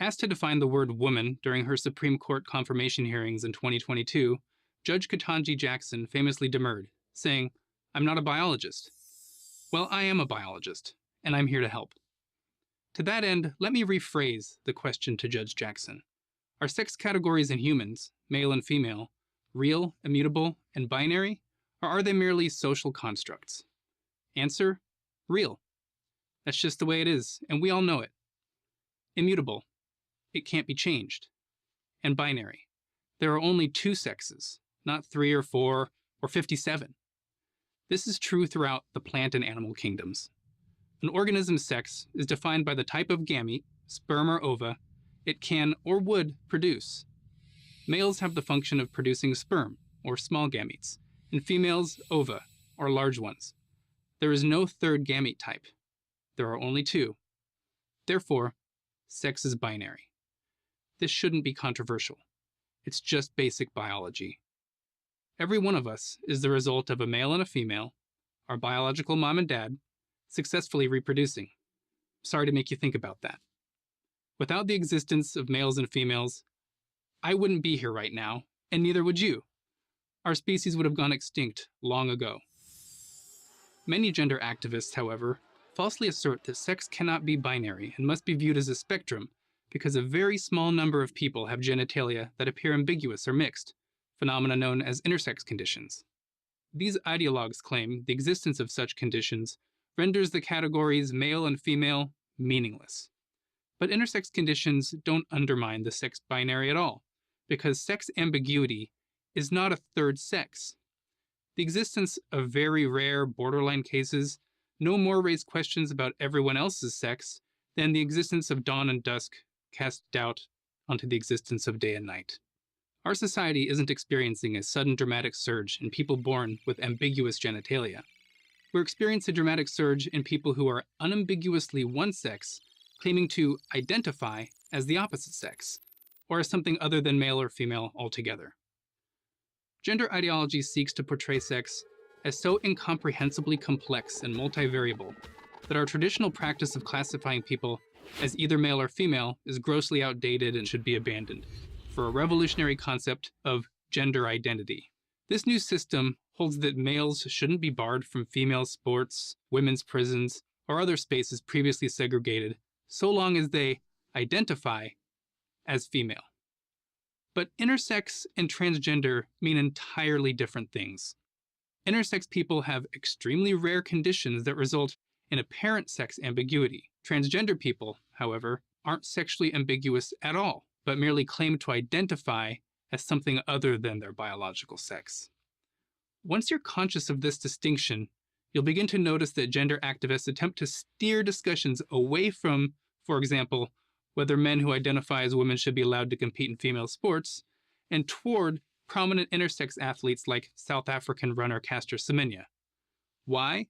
Asked to define the word woman during her Supreme Court confirmation hearings in 2022, Judge Ketanji Jackson famously demurred, saying, "I'm not a biologist." Well, I am a biologist, and I'm here to help. To that end, let me rephrase the question to Judge Jackson. Are sex categories in humans, male and female, real, immutable, and binary, or are they merely social constructs? Answer: real. That's just the way it is, and we all know it. Immutable. It can't be changed. And binary. There are only two sexes, not 3 or 4 or 57. This is true throughout the plant and animal kingdoms. An organism's sex is defined by the type of gamete, sperm or ova, it can or would produce. Males have the function of producing sperm, or small gametes, and females ova, or large ones. There is no third gamete type. There are only two. Therefore, sex is binary. This shouldn't be controversial. It's just basic biology. Every one of us is the result of a male and a female, our biological mom and dad, successfully reproducing. Sorry to make you think about that. Without the existence of males and females, I wouldn't be here right now, and neither would you. Our species would have gone extinct long ago. Many gender activists, however, falsely assert that sex cannot be binary and must be viewed as a spectrum because a very small number of people have genitalia that appear ambiguous or mixed, phenomena known as intersex conditions. These ideologues claim the existence of such conditions renders the categories male and female meaningless. But intersex conditions don't undermine the sex binary at all, because sex ambiguity is not a third sex. The existence of very rare borderline cases no more raise questions about everyone else's sex than the existence of dawn and dusk cast doubt onto the existence of day and night. Our society isn't experiencing a sudden dramatic surge in people born with ambiguous genitalia. We're experiencing a dramatic surge in people who are unambiguously one sex, claiming to identify as the opposite sex, or as something other than male or female altogether. Gender ideology seeks to portray sex as so incomprehensibly complex and multivariable that our traditional practice of classifying people as either male or female is grossly outdated and should be abandoned, for a revolutionary concept of gender identity. This new system holds that males shouldn't be barred from female sports, women's prisons, or other spaces previously segregated, so long as they identify as female. But intersex and transgender mean entirely different things. Intersex people have extremely rare conditions that result in apparent sex ambiguity. Transgender people, however, aren't sexually ambiguous at all, but merely claim to identify as something other than their biological sex. Once you're conscious of this distinction, you'll begin to notice that gender activists attempt to steer discussions away from, for example, whether men who identify as women should be allowed to compete in female sports, and toward prominent intersex athletes like South African runner Caster Semenya. Why?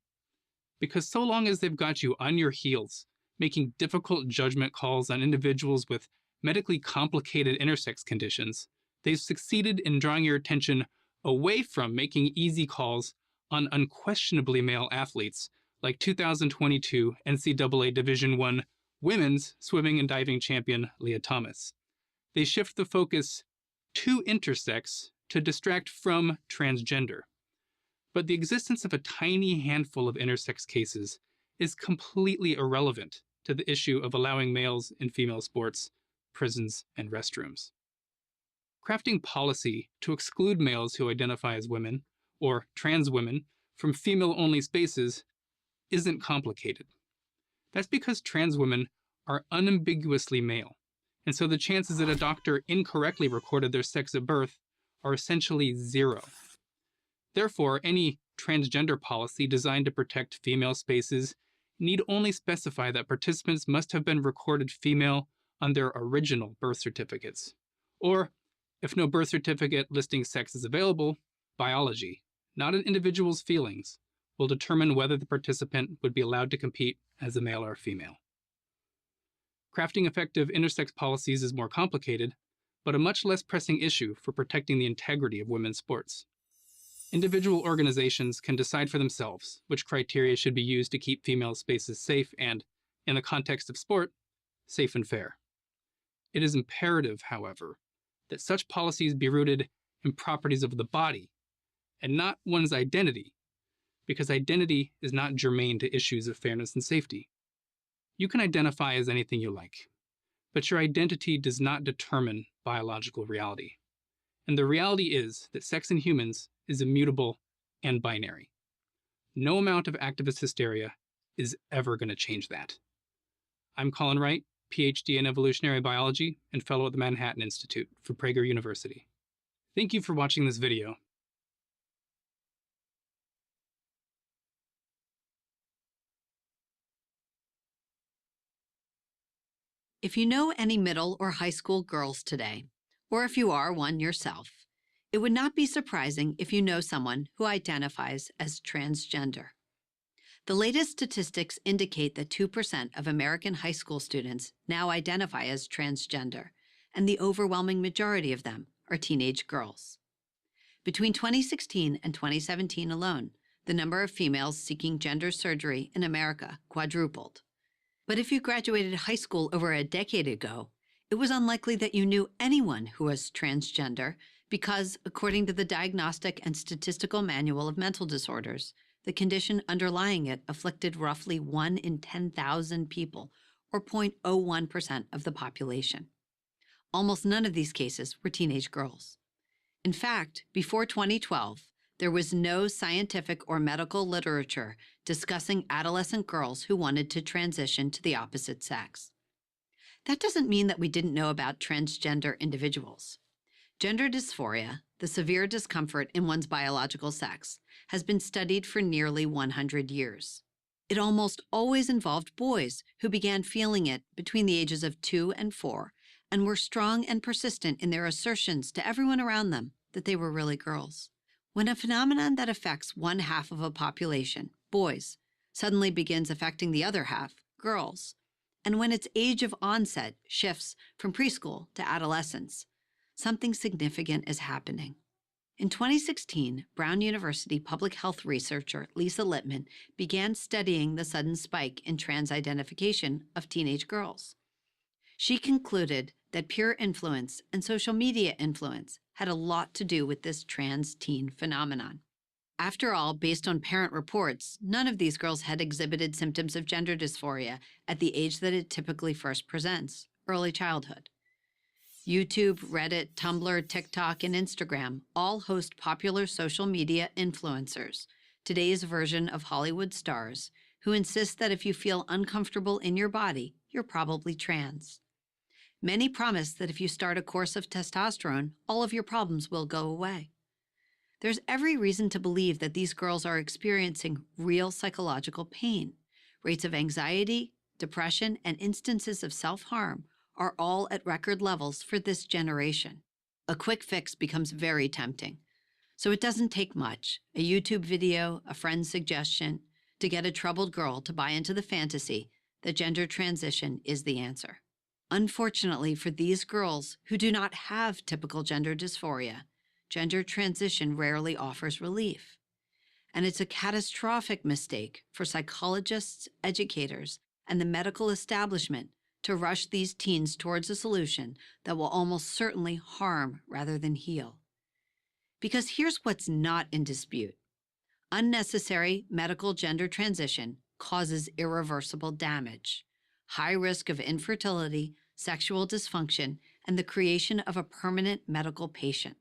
Because so long as they've got you on your heels, making difficult judgment calls on individuals with medically complicated intersex conditions, they've succeeded in drawing your attention away from making easy calls on unquestionably male athletes like 2022 NCAA Division I women's swimming and diving champion Leah Thomas. They shift the focus to intersex to distract from transgender. But the existence of a tiny handful of intersex cases is completely irrelevant to the issue of allowing males in female sports, prisons, and restrooms. Crafting policy to exclude males who identify as women, or trans women, from female-only spaces isn't complicated. That's because trans women are unambiguously male, and so the chances that a doctor incorrectly recorded their sex at birth are essentially zero. Therefore, any transgender policy designed to protect female spaces need only specify that participants must have been recorded female on their original birth certificates. Or, if no birth certificate listing sex is available, biology, not an individual's feelings, will determine whether the participant would be allowed to compete as a male or female. Crafting effective intersex policies is more complicated, but a much less pressing issue for protecting the integrity of women's sports. Individual organizations can decide for themselves which criteria should be used to keep female spaces safe and, in the context of sport, safe and fair. It is imperative, however, that such policies be rooted in properties of the body and not one's identity, because identity is not germane to issues of fairness and safety. You can identify as anything you like, but your identity does not determine biological reality. And the reality is that sex in humans is immutable and binary. No amount of activist hysteria is ever going to change that. I'm Colin Wright, PhD in evolutionary biology and fellow at the Manhattan Institute for Prager University. Thank you for watching this video. If you know any middle or high school girls today, or if you are one yourself, it would not be surprising if you know someone who identifies as transgender. The latest statistics indicate that 2% of American high school students now identify as transgender, and the overwhelming majority of them are teenage girls. Between 2016 and 2017 alone, the number of females seeking gender surgery in America quadrupled. But if you graduated high school over a decade ago, it was unlikely that you knew anyone who was transgender because, according to the Diagnostic and Statistical Manual of Mental Disorders, the condition underlying it afflicted roughly 1 in 10,000 people, or 0.01% of the population. Almost none of these cases were teenage girls. In fact, before 2012, there was no scientific or medical literature discussing adolescent girls who wanted to transition to the opposite sex. That doesn't mean that we didn't know about transgender individuals. Gender dysphoria, the severe discomfort in one's biological sex, has been studied for nearly 100 years. It almost always involved boys who began feeling it between the ages of 2 and 4 and were strong and persistent in their assertions to everyone around them that they were really girls. When a phenomenon that affects one half of a population, boys, suddenly begins affecting the other half, girls, and when its age of onset shifts from preschool to adolescence, something significant is happening. In 2016, Brown University public health researcher Lisa Littman began studying the sudden spike in trans identification of teenage girls. She concluded that peer influence and social media influence had a lot to do with this trans teen phenomenon. After all, based on parent reports, none of these girls had exhibited symptoms of gender dysphoria at the age that it typically first presents, early childhood. YouTube, Reddit, Tumblr, TikTok, and Instagram all host popular social media influencers, today's version of Hollywood stars, who insist that if you feel uncomfortable in your body, you're probably trans. Many promise that if you start a course of testosterone, all of your problems will go away. There's every reason to believe that these girls are experiencing real psychological pain. Rates of anxiety, depression, and instances of self-harm are all at record levels for this generation. A quick fix becomes very tempting. So it doesn't take much, a YouTube video, a friend's suggestion, to get a troubled girl to buy into the fantasy that gender transition is the answer. Unfortunately for these girls who do not have typical gender dysphoria, gender transition rarely offers relief. And it's a catastrophic mistake for psychologists, educators, and the medical establishment to rush these teens towards a solution that will almost certainly harm rather than heal. Because here's what's not in dispute. Unnecessary medical gender transition causes irreversible damage, high risk of infertility, sexual dysfunction, and the creation of a permanent medical patient.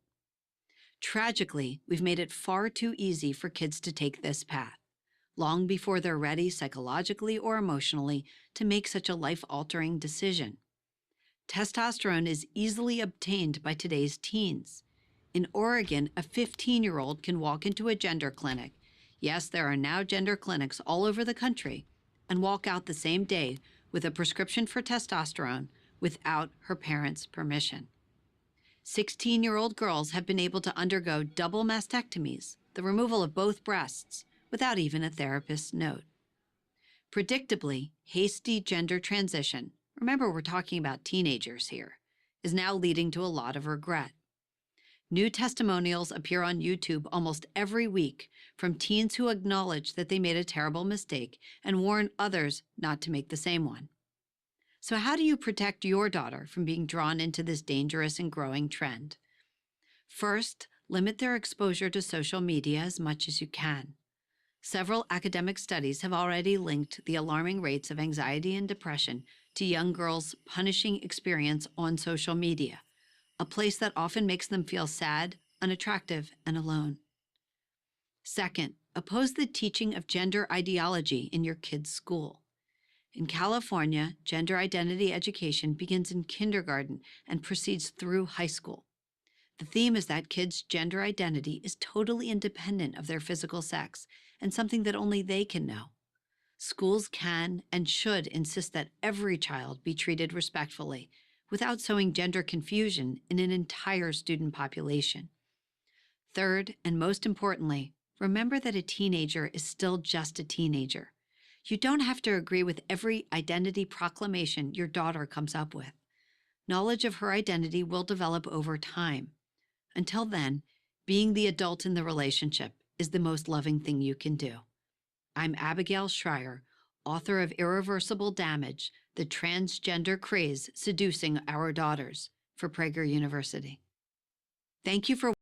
Tragically, we've made it far too easy for kids to take this path, long before they're ready psychologically or emotionally to make such a life-altering decision. Testosterone is easily obtained by today's teens. In Oregon, a 15-year-old can walk into a gender clinic. Yes, there are now gender clinics all over the country, and walk out the same day with a prescription for testosterone without her parents' permission. 16-year-old girls have been able to undergo double mastectomies, the removal of both breasts, without even a therapist's note. Predictably, hasty gender transition, remember we're talking about teenagers here, is now leading to a lot of regret. New testimonials appear on YouTube almost every week from teens who acknowledge that they made a terrible mistake and warn others not to make the same one. So how do you protect your daughter from being drawn into this dangerous and growing trend? First, limit their exposure to social media as much as you can. Several academic studies have already linked the alarming rates of anxiety and depression to young girls' punishing experience on social media, a place that often makes them feel sad, unattractive, and alone. Second, oppose the teaching of gender ideology in your kids' school. In California, gender identity education begins in kindergarten and proceeds through high school. The theme is that kids' gender identity is totally independent of their physical sex and something that only they can know. Schools can and should insist that every child be treated respectfully without sowing gender confusion in an entire student population. Third, and most importantly, remember that a teenager is still just a teenager. You don't have to agree with every identity proclamation your daughter comes up with. Knowledge of her identity will develop over time. Until then, being the adult in the relationship is the most loving thing you can do. I'm Abigail Shrier, author of Irreversible Damage, the Transgender Craze Seducing Our Daughters for Prager University. Thank you for